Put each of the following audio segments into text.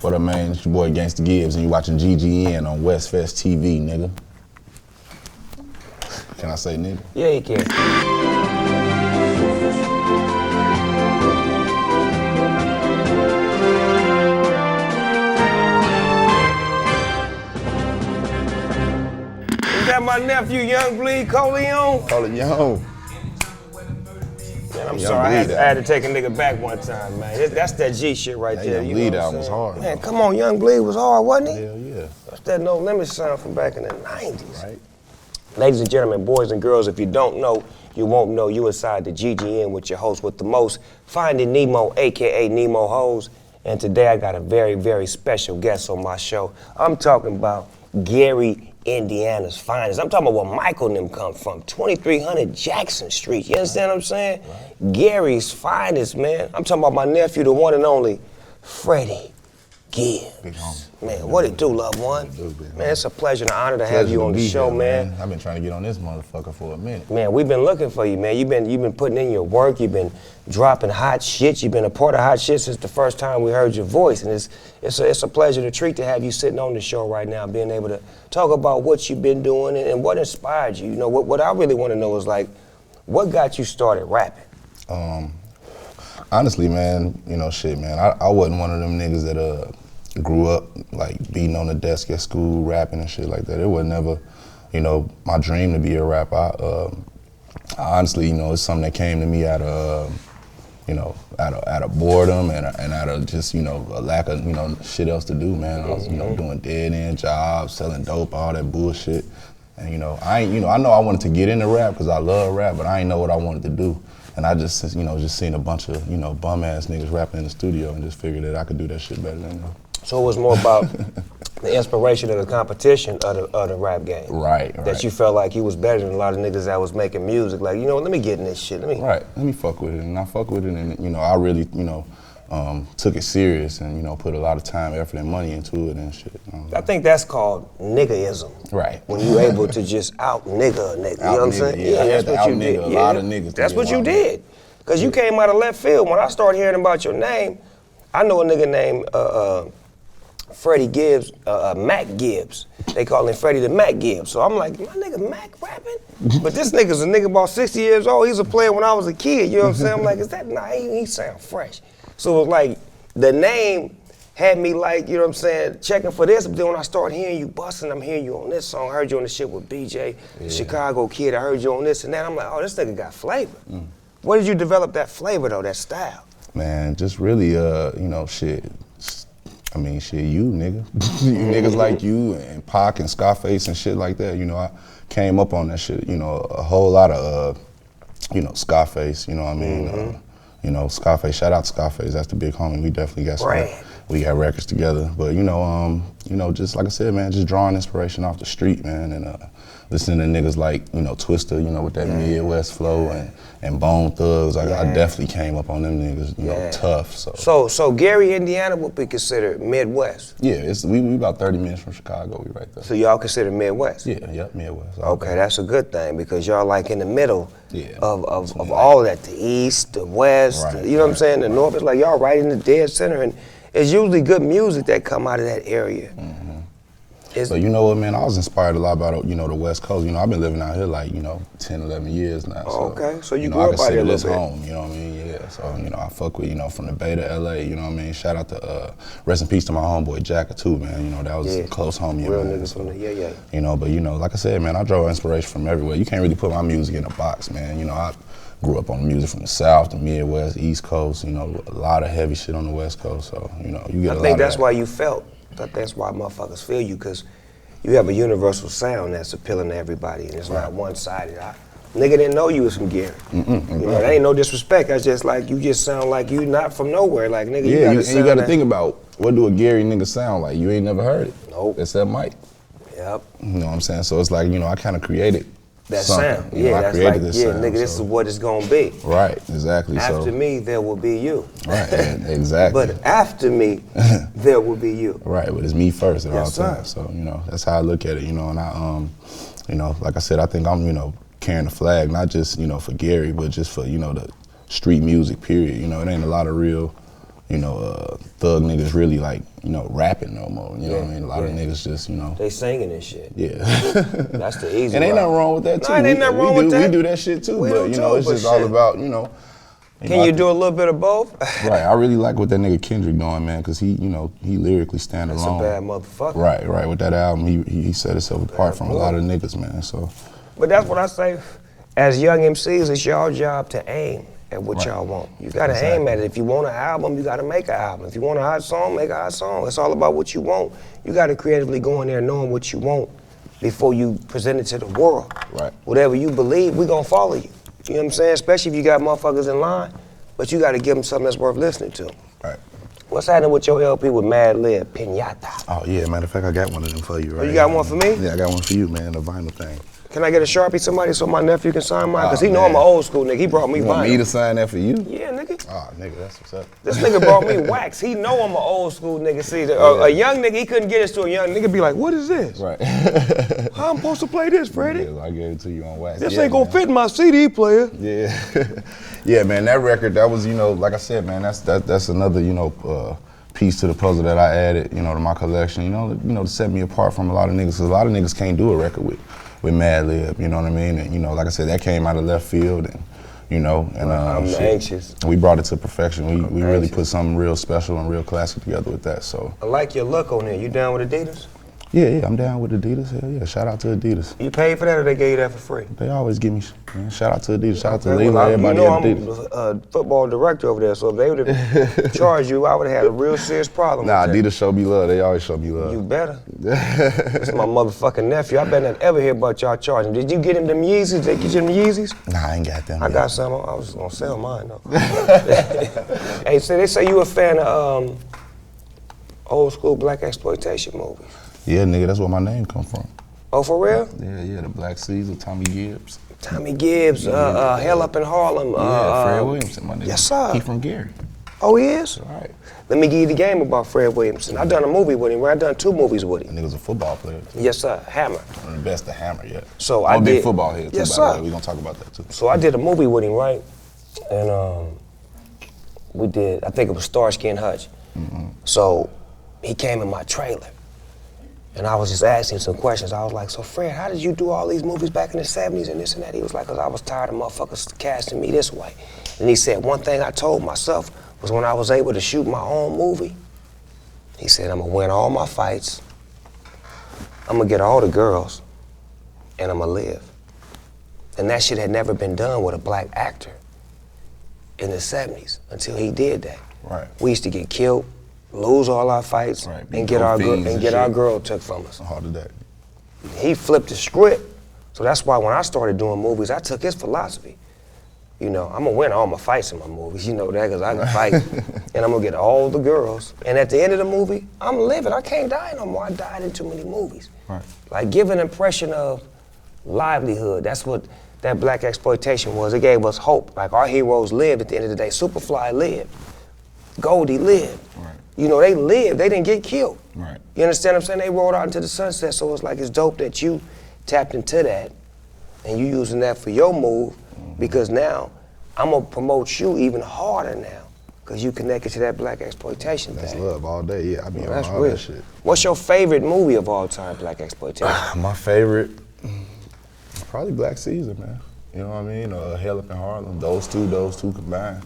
What up, man? It's your boy Gangsta Gibbs, and you watching GGN on Westfest TV, nigga. Can I say nigga? Yeah, you can. Is that my nephew, Young Bleed Coleon? Coleon. Man, I'm sorry, I had to take a nigga back one time, man. That's that G shit right there. Young Bleed album was hard. Man, come on, Young Bleed was hard, wasn't he? Hell yeah. That's that No Limit sound from back in the 90s. Right. Ladies and gentlemen, boys and girls, if you don't know, you won't know. You inside the GGN with your host with the most, Finding Nemo, AKA Nemo Hoes. And today I got a very, very special guest on my show. I'm talking about Gary, Indiana's finest. I'm talking about where Michael and them come from, 2300 Jackson Street. You understand what I'm saying? Right. Gary's finest, man. I'm talking about my nephew, the one and only Freddie Gibbs. Big homie. Man, what it do, loved one? Man, it's a pleasure and an honor to have you on the show, man. I've been trying to get on this motherfucker for a minute. Man, we've been looking for you, man. You've been putting in your work. You've been dropping hot shit. You've been a part of hot shit since the first time we heard your voice, and it's a pleasure to treat to have you sitting on the show right now, being able to talk about what you've been doing and what inspired you. You know, what I really want to know is like, what got you started rapping? Honestly, man, you know, shit, man. I wasn't one of them niggas that grew up like beating on the desk at school, rapping and shit like that. It was never, you know, my dream to be a rapper. I honestly, you know, it's something that came to me out of, you know, out of boredom and out of just, you know, a lack of, you know, shit else to do, man. I was, you know, doing dead-end jobs, selling dope, all that bullshit. And, you know, I know I wanted to get into rap because I love rap, but I ain't know what I wanted to do. And I just, you know, just seen a bunch of, you know, bum-ass niggas rapping in the studio and just figured that I could do that shit better than them. So it was more about the inspiration of the competition of the rap game. Right. That you felt like you was better than a lot of niggas that was making music. Like, you know what, let me get in this shit. Let me fuck with it. And I fuck with it, and, you know, I really, you know, took it serious and, you know, put a lot of time, effort, and money into it and shit. I think that's called niggaism. Right. When you able to just out nigga a nigga. You know what I'm saying? Yeah, that's what you did. A lot of niggas. That's what you did. Because you came out of left field. When I started hearing about your name, I know a nigga named Freddie Gibbs, Mac Gibbs. They call him Freddie the Mac Gibbs. So I'm like, my nigga Mac rapping? But this nigga's a nigga about 60 years old. He's a player when I was a kid. You know what I'm saying? I'm like, is that, nah, he sound fresh. So it was like, the name had me like, you know what I'm saying, checking for this. But then when I started hearing you busting, I'm hearing you on this song. I heard you on the shit with BJ, Chicago Kid. I heard you on this and that. I'm like, oh, this nigga got flavor. Where did you develop that flavor though, that style? Man, just really, you know, shit. I mean, shit, you, nigga. You niggas like you and Pac and Scarface and shit like that. You know, I came up on that shit, you know, a whole lot of, you know, Scarface, you know what I mean? You know, Scarface, shout out to Scarface, that's the big homie. We definitely got some, we got records together. But, you know, just like I said, man, just drawing inspiration off the street, man, and listening to niggas like, you know, Twister, you know, with that Midwest flow and Bone Thugs. I definitely came up on them niggas, you know, tough. So Gary, Indiana would be considered Midwest? Yeah, we about 30 minutes from Chicago, we right there. So y'all consider Midwest? Yeah, Midwest. Okay, that's a good thing because y'all like in the middle of all of that, the East, the West, you know what I'm saying, the North. It's like y'all right in the dead center, and it's usually good music that come out of that area. So you know what, man, I was inspired a lot about, you know, the West Coast. You know, I've been living out here like, you know, 10, 11 years now. So you know, grew up out here a little bit. home, you know what I mean? Yeah, so, you know, I fuck with, you know, from the Bay to LA, you know what I mean? Shout out to, rest in peace to my homeboy Jacka too, man. You know, that was a close homie. Real man. niggas from the, You know, but you know, like I said, man, I draw inspiration from everywhere. You can't really put my music in a box, man. You know, I grew up on music from the South, the Midwest, East Coast, you know, a lot of heavy shit on the West Coast, so, you know, you get a lot of that. I think that's why you felt, that's why motherfuckers feel you, because you have a universal sound that's appealing to everybody, and it's not one-sided. Nigga didn't know you was from Gary. You know, that ain't no disrespect. That's just like, you just sound like you not from nowhere. Like, nigga, you gotta think about, what do a Gary nigga sound like? You ain't never heard it. Nope. Except Mike. Yep. You know what I'm saying? So it's like, you know, I kind of created that something. sound. You know, that's I created like, this sound, nigga, this is what it's gonna be. Right, exactly. After me, there will be you. Right, exactly. But after me, there will be you. Right, but it's me first at all times. So, you know, that's how I look at it, you know, and I, you know, like I said, I think I'm, you know, carrying the flag, not just, you know, for Gary, but just for, you know, the street music, period. You know, it ain't a lot of real, thug niggas really like, rapping no more. You know what I mean? A lot of niggas just, They singing and shit. Yeah. That's the easy And ain't nothing wrong with that too. Ain't nothing wrong with that. We do that shit too, but it's just all about, Can you do a little bit of both? Right. I really like what that nigga Kendrick doing, man, because he lyrically stand alone. That's a bad motherfucker. Right. With that album, he set himself apart from a lot of niggas, man. So. But that's what I say. As young MCs, it's your job to aim at what y'all want. You gotta aim at it. If you want an album, you gotta make an album. If you want a hot song, make a hot song. It's all about what you want. You gotta creatively go in there knowing what you want before you present it to the world. Right. Whatever you believe, we gonna follow you. You know what I'm saying? Especially if you got motherfuckers in line, but you gotta give them something that's worth listening to. Right. What's happening with your LP with Mad Lib, Pinata? Oh yeah, matter of fact, I got one of them for you, right? Oh, you got one for me? Yeah, I got one for you, man, the vinyl thing. Can I get a Sharpie, somebody, so my nephew can sign mine? Because he know I'm an old school nigga. He brought me vinyl. You want me to sign that for you? Yeah, nigga. Oh, nigga, that's what's up. This nigga brought me wax. He know I'm an old school nigga. See, a young nigga, he couldn't get this to a young nigga. Be like, what is this? Right. How I'm supposed to play this, Freddie? Yeah, I gave it to you on wax. This ain't gonna fit in my CD player. Yeah. Yeah, man, that record, that was, like I said, man, that's another, piece to the puzzle that I added, to my collection, to set me apart from a lot of niggas. Cause a lot of niggas can't do a record with Mad Lib, you know what I mean? And, like I said, that came out of left field and, I'm anxious. We brought it to perfection. We really put something real special and real classic together with that, so. I like your look on there. You down with Adidas? Yeah, I'm down with Adidas. Hell yeah, shout out to Adidas. You paid for that or they gave you that for free? They always give me, man, shout out to Adidas, shout out to Well, everybody at Adidas. I'm a football director over there, so if they would have charged you, I would have had a real serious problem Nah, with that. Adidas show me love. They always show me love. You better. It's my motherfucking nephew. I better not ever hear about y'all charging. Did you get him them Yeezys? They get you them Yeezys? Nah, I ain't got them. I got some. I was gonna sell mine though. Hey, so they say you a fan of old school black exploitation movies. Yeah, nigga, that's where my name come from. Oh, for real? Yeah, the Black Caesar, Tommy Gibbs. Tommy Gibbs, Hell Up in Harlem. Fred Williamson, my nigga. Yes, sir. He from Gary. Oh, he is? All right. Let me give you the game about Fred Williamson. I done a movie with him, right? I done 2 movies with him. That nigga's a football player. Yes, sir. Hammer. One of the best to hammer yet. So I'm I a big did. football head too, Yes, by the sir. way. We gonna talk about that too. So I did a movie with him, right? And we did, I think it was Starsky and Hutch. Mm-hmm. So he came in my trailer. And I was just asking some questions. I was like, so Fred, how did you do all these movies back in the 70s and this and that? He was like, because I was tired of motherfuckers casting me this way. And he said, one thing I told myself was when I was able to shoot my own movie, he said, I'm gonna win all my fights, I'm gonna get all the girls, and I'm gonna live. And that shit had never been done with a black actor in the 70s until he did that. Right. We used to get killed, lose all our fights, Right, and get our shit. girl took from us. Hard to that. He flipped the script, so that's why when I started doing movies, I took his philosophy. I'm gonna win all my fights in my movies, you know that, because I can fight, and I'm gonna get all the girls. And at the end of the movie, I'm living. I can't die no more. I died in too many movies. Right. Like, give an impression of livelihood. That's what that black exploitation was. It gave us hope. Like, our heroes lived at the end of the day. Superfly lived. Goldie lived. Right. They lived. They didn't get killed. Right. You understand what I'm saying? They rolled out into the sunset, so it's like it's dope that you tapped into that and you using that for your move, because now I'm gonna promote you even harder now because you connected to that black exploitation That's thing. love all day. Yeah, I be on That's all real. that shit. What's your favorite movie of all time, black exploitation? My favorite, probably Black Caesar, man. You know what I mean? Hell Up in Harlem. Those two combined.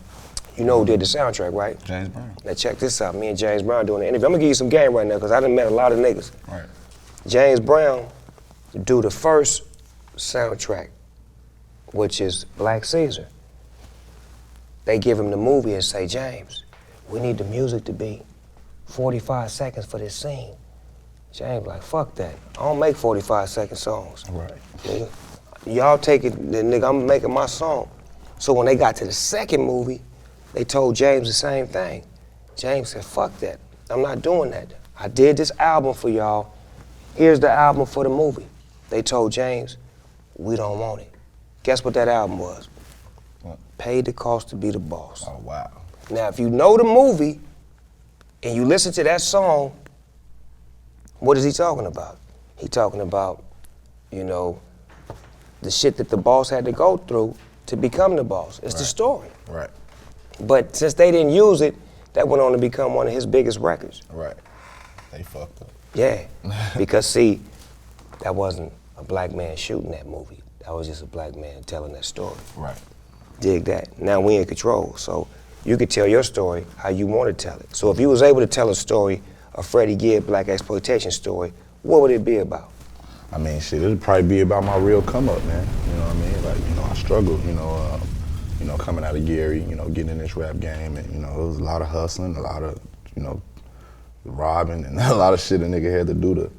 You know who did the soundtrack, right? James Brown. Now check this out. Me and James Brown doing an interview. I'm gonna give you some game right now because I done met a lot of niggas. Right. James Brown do the first soundtrack, which is Black Caesar. They give him the movie and say, James, we need the music to be 45 seconds for this scene. James like, fuck that. I don't make 45-second songs. Right. Nigga. Y'all take it, nigga, I'm making my song. So when they got to the second movie, they told James the same thing. James said, fuck that. I'm not doing that. I did this album for y'all. Here's the album for the movie. They told James, we don't want it. Guess what that album was? What? Paid the Cost to Be the Boss. Oh, wow. Now, if you know the movie and you listen to that song, what is he talking about? He talking about, the shit that the boss had to go through to become the boss. It's the story. Right. But since they didn't use it, that went on to become one of his biggest records. Right. They fucked up. Yeah, because see, that wasn't a black man shooting that movie. That was just a black man telling that story. Right. Dig that. Now we in control, so you could tell your story how you want to tell it. So if you was able to tell a story, a Freddie Gibbs black exploitation story, what would it be about? I mean, shit, it'd probably be about my real come up, man. You know what I mean? Like, you know, I struggled, coming out of Gary, getting in this rap game, and, it was a lot of hustling, a lot of, robbing, and a lot of shit a nigga had to do to,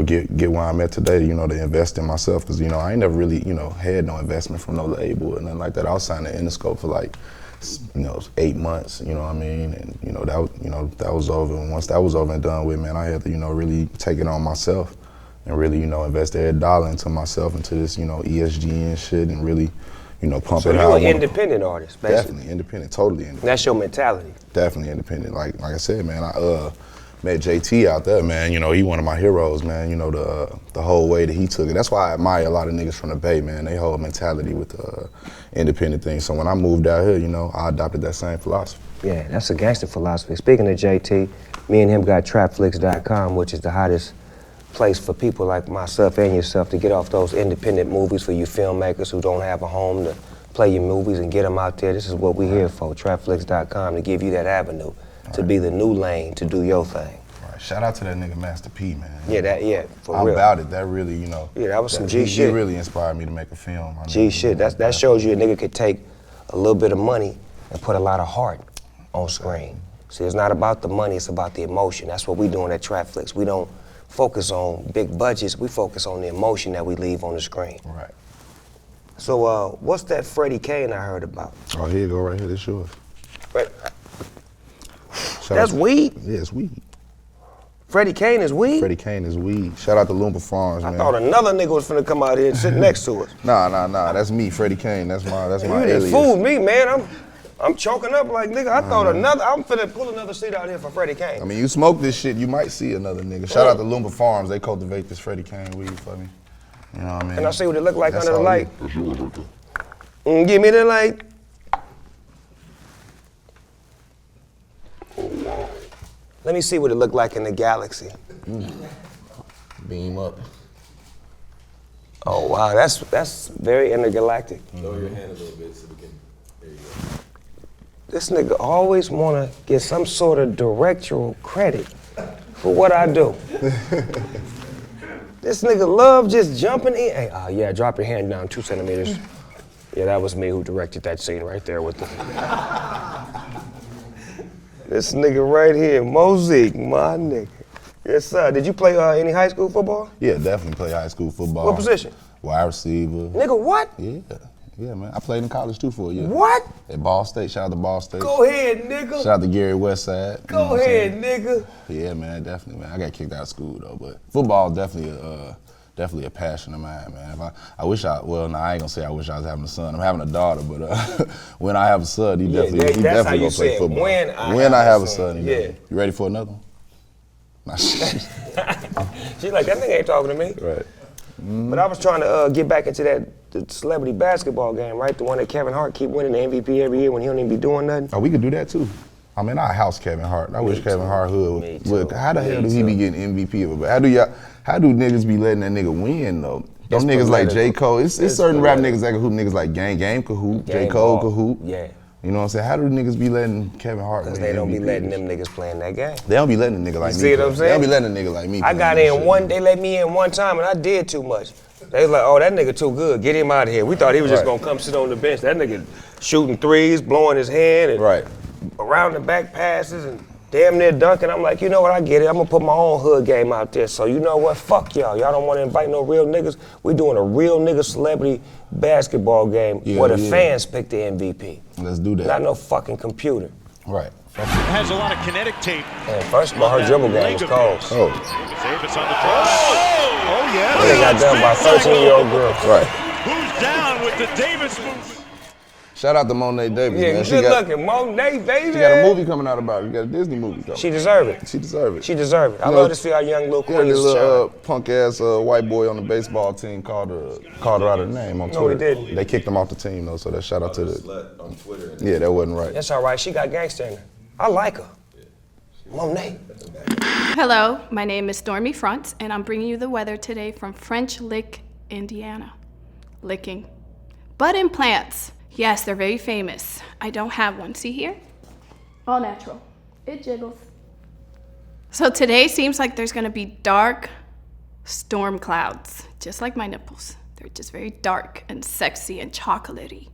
get where I'm at today, to invest in myself, because, I ain't never really, had no investment from no label or nothing like that. I was signed to Interscope for like, 8 months, you know what I mean? And, that was over. And once that was over and done with, man, I had to, really take it on myself and really, invest every dollar into myself, into this, ESGN shit, and really, pump so it out. So you're an independent artist, basically? Definitely independent, totally independent. That's your mentality? Definitely independent. Like I said, man, I met JT out there, man. He one of my heroes, man. The whole way that he took it. That's why I admire a lot of niggas from the Bay, man. They whole mentality with the independent thing. So when I moved out here, I adopted that same philosophy. Yeah, that's a gangster philosophy. Speaking of JT, me and him got trapflix.com, which is the hottest place for people like myself and yourself to get off those independent movies for you filmmakers who don't have a home to play your movies and get them out there. This is what we're here for, trapflix.com, to give you that avenue to be the new lane to do your thing. Right. Shout out to that nigga Master P, man. Yeah, for real. I'm about it. That really, Yeah, that was some G shit. He really inspired me to make a film. G shit. That shows you a nigga could take a little bit of money and put a lot of heart on screen. See, it's not about the money, it's about the emotion. That's what we doing at Trapflix. We don't focus on big budgets, we focus on the emotion that we leave on the screen. Right. So, what's that Freddie Kane I heard about? Oh, here you go, right here, this yours. That's weed? Yeah, it's weed. Freddie Kane is weed? Freddie Kane is weed. Shout out to Lumber Farms, man. I thought another nigga was finna come out here and sit next to us. Nah, that's me, Freddie Kane. That's my alias. You didn't fool me, man. I'm choking up like, nigga, I thought I'm finna pull another seat out here for Freddie Kane. I mean, you smoke this shit, you might see another nigga. Shout out to Lumber Farms, they cultivate this Freddie Kane weed for me. You know what I mean? Can I see what it look like under the light? That's yours right there. Give me the light. Let me see what it look like in the galaxy. Beam up. Oh wow, that's very intergalactic. Lower your hand a little bit so we can, there you go. This nigga always wanna get some sort of directorial credit for what I do. This nigga love just jumping in. Hey, yeah, drop your hand down 2 centimeters. Yeah, that was me who directed that scene right there with the... This nigga right here, Mosaic, my nigga. Yes, sir. Did you play any high school football? Yeah, definitely play high school football. What position? Wide receiver. Nigga, what? Yeah, man. I played in college too for a year. What? At Ball State. Shout out to Ball State. Go ahead, nigga. Shout out to Gary Westside. Go ahead, nigga. Yeah, man, definitely, man. I got kicked out of school though, but football definitely a passion of mine, man. I ain't gonna say I wish I was having a son. I'm having a daughter, but when I have a son, he definitely gonna play football. When I have a son, You ready for another one? Nah, shit. She's like, that nigga ain't talking to me. Right. But I was trying to get back into the celebrity basketball game, right? The one that Kevin Hart keep winning the MVP every year when he don't even be doing nothing. Oh, we could do that too. I mean, I house Kevin Hart. I wish Kevin Hart would. But how the hell do he be getting MVP of it? How do niggas be letting that nigga win though? Them niggas like J. Cole. It's certain rap niggas that can hoop. Niggas like Game can hoop. J. Cole can hoop. Yeah. You know what I'm saying? How do niggas be letting Kevin Hart win? Because they don't be letting them niggas playing that game. They don't be letting a nigga like me. See what I'm saying? They don't be letting a nigga like me. I got in they let me in one time and I did too much. They was like, oh, that nigga too good. Get him out of here. We thought he was just gonna come sit on the bench. That nigga shooting threes, blowing his hand, and around the back passes and damn near dunking. I'm like, you know what, I get it. I'm gonna put my own hood game out there. So you know what, fuck y'all. Y'all don't wanna invite no real niggas. We doing a real nigga celebrity basketball game where the fans pick the MVP. Let's do that. Not no fucking computer. Right. It has a lot of kinetic tape. Man, first of all, her dribble game was cold. Oh. Davis on the draw. Oh, yes. They got done by 13-year-old girls. Right. Who's down with the Davis movement? Shout out to Monet Davis, man. Yeah, good looking, Monet, baby. She got a movie coming out about it. She got a Disney movie coming. She deserve it. She deserve it. She deserve it. I love to see our young little queen. This little punk ass white boy on the baseball team called her out her name on Twitter. No, he didn't. They kicked him off the team though, so that shout out to the slut on Twitter. Yeah, that wasn't right. That's all right. She got gangster in her. I like her. Monet. Hello, my name is Stormy Front, and I'm bringing you the weather today from French Lick, Indiana. Licking. Butt implants. Yes, they're very famous. I don't have one. See here? All natural. It jiggles. So today seems like there's gonna be dark storm clouds, just like my nipples. They're just very dark and sexy and chocolatey.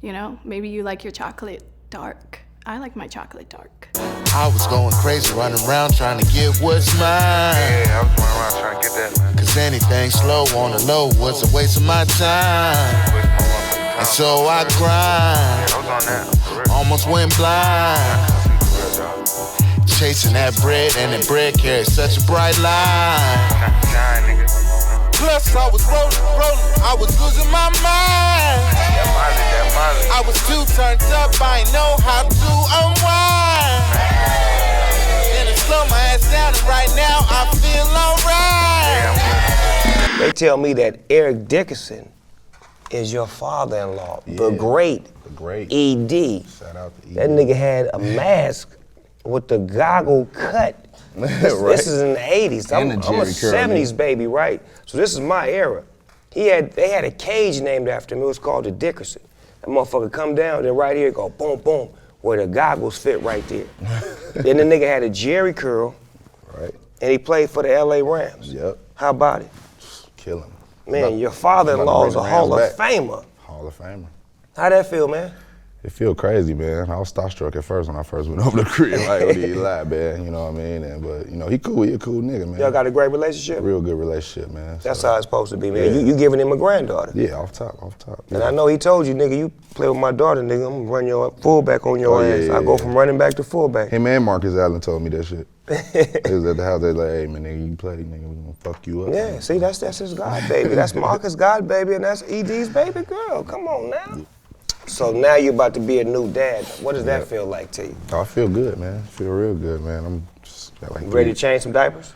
You know, maybe you like your chocolate dark. I like my chocolate dark. I was going crazy, running around trying to get what's mine. Yeah, I was running around trying to get that, man. Cause anything slow on the low was a waste of my time. And so I grind, I was on that, for real. almost went blind. Chasing that bread, and that bread carries such a bright line. Shine, nigga. Plus I was rolling, I was losing my mind. That Molly. I was too turned up, I ain't know how to unwind. Then I slow my ass down, and right now I feel alright. They tell me that Eric Dickerson is your father-in-law, the great ED. Shout out to ED. That nigga had a mask with the goggle cut. This is in the 80s. I'm a 70s baby, right? So this is my era. They had a cage named after him. It was called the Dickerson. That motherfucker come down, then right here go boom, boom, where the goggles fit right there. Then the nigga had a Jerry curl, Right. and he played for the LA Rams. Yep. How about it? Kill him. Man, your father-in-law is a Hall of Famer. Hall of Famer. How that feel, man? It feel crazy, man. I was starstruck at first when I first went over the crib. Like, what he lied, man. You know what I mean? But you know, he cool. He a cool nigga, man. Y'all got a great relationship? Real good relationship, man. That's So, how it's supposed to be, man. Yeah. You giving him a granddaughter. Yeah, off top. And I know he told you, nigga, you play with my daughter, nigga, I'm gonna run your fullback on your ass. I go from running back to fullback. Him and Marcus Allen told me that shit. They was at the house, they like, hey man, nigga, you play, nigga, we gonna fuck you up. Yeah, man. see, that's his God baby. That's Marcus' God baby, and that's ED's baby girl. Come on now. So now you're about to be a new dad. What does that feel like to you? Oh, I feel good, man. I feel real good, man. I'm just got like Ready to change some diapers?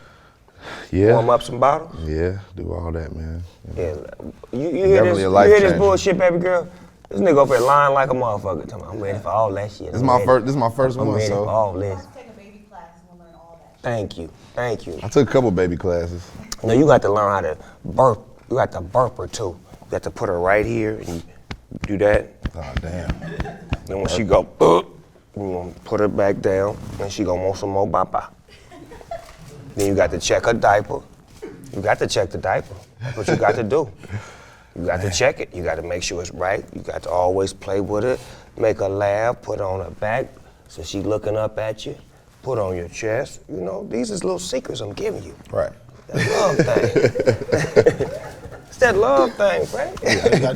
Yeah. Warm up some bottles? Yeah, do all that, man. You know. Yeah. You hear Definitely this? a You life hear this changer. bullshit, baby girl? This nigga over here lying like a motherfucker. Talking about, I'm ready for all that shit. This is my first I'm one, ready so for all this. Take a baby class and we'll learn all that. Thank you. I took a couple baby classes. No, you got to learn how to burp. You got to burp her too. You got to put her right here and you do that. Oh damn. Then when she go, you gonna put her back down, and she gonna want some more bapa. Then you got to check her diaper. You got to check the diaper. That's what you got to do. You got to check it. You got to make sure it's right. You got to always play with it. Make her laugh. Put her on her back so she looking up at you. Put her on your chest. You know, these is little secrets I'm giving you. Right. That love thing. It's that love thing, right? Yeah, I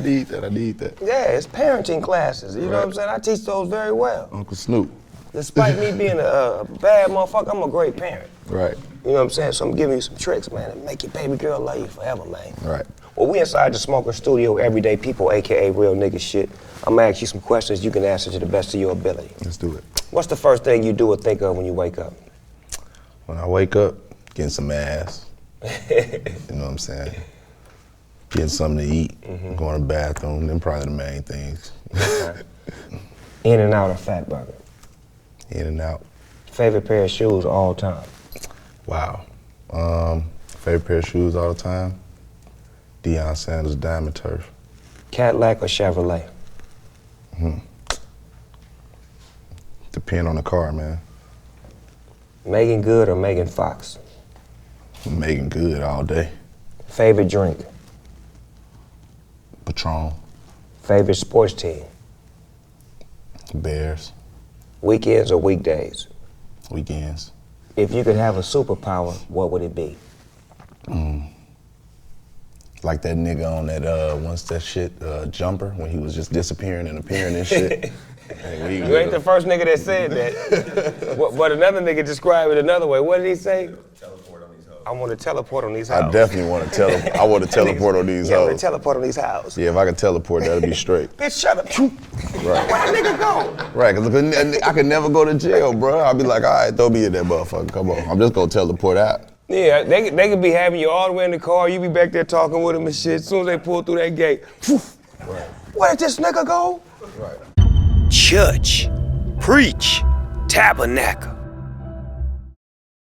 need that. Yeah, it's parenting classes. You know what I'm saying? I teach those very well. Uncle Snoop. Despite me being a bad motherfucker, I'm a great parent. Right. You know what I'm saying? So I'm giving you some tricks, man, and make your baby girl love you forever, man. Right. Well, we inside the Smoker Studio, everyday people, AKA real nigga shit. I'm gonna ask you some questions you can answer to the best of your ability. Let's do it. What's the first thing you do or think of when you wake up? When I wake up, getting some ass. You know what I'm saying? Getting something to eat, going to the bathroom, them probably the main things. In and out of Fat Burger. In and out. Favorite pair of shoes all time? Wow. Favorite pair of shoes all the time? Deion Sanders Diamond Turf. Cadillac or Chevrolet? Depend on the car, man. Megan Good or Megan Fox? Making good all day. Favorite drink? Patron. Favorite sports team? Bears. Weekends or weekdays? Weekends. If you could have a superpower, what would it be? Like that nigga on that, what's that shit, Jumper, when he was just disappearing and appearing and shit. Hey, You ain't the first nigga that said that. But another nigga described it another way. What did he say? Teleport on these hoes. I want to teleport on these houses. I definitely want to I want to teleport on these Yeah, I want hoes. to teleport on these houses. Yeah, if I could teleport, that'd be straight. Bitch, shut up. Right. Where the nigga go? Right, because I could never go to jail, bro. I'd be like, all right, throw me in that motherfucker. Come on. I'm just going to teleport out. Yeah, they could be having you all the way in the car. You be back there talking with them and shit. As soon as they pull through that gate, Right. where did this nigga go? Right. Church, preach, tabernacle.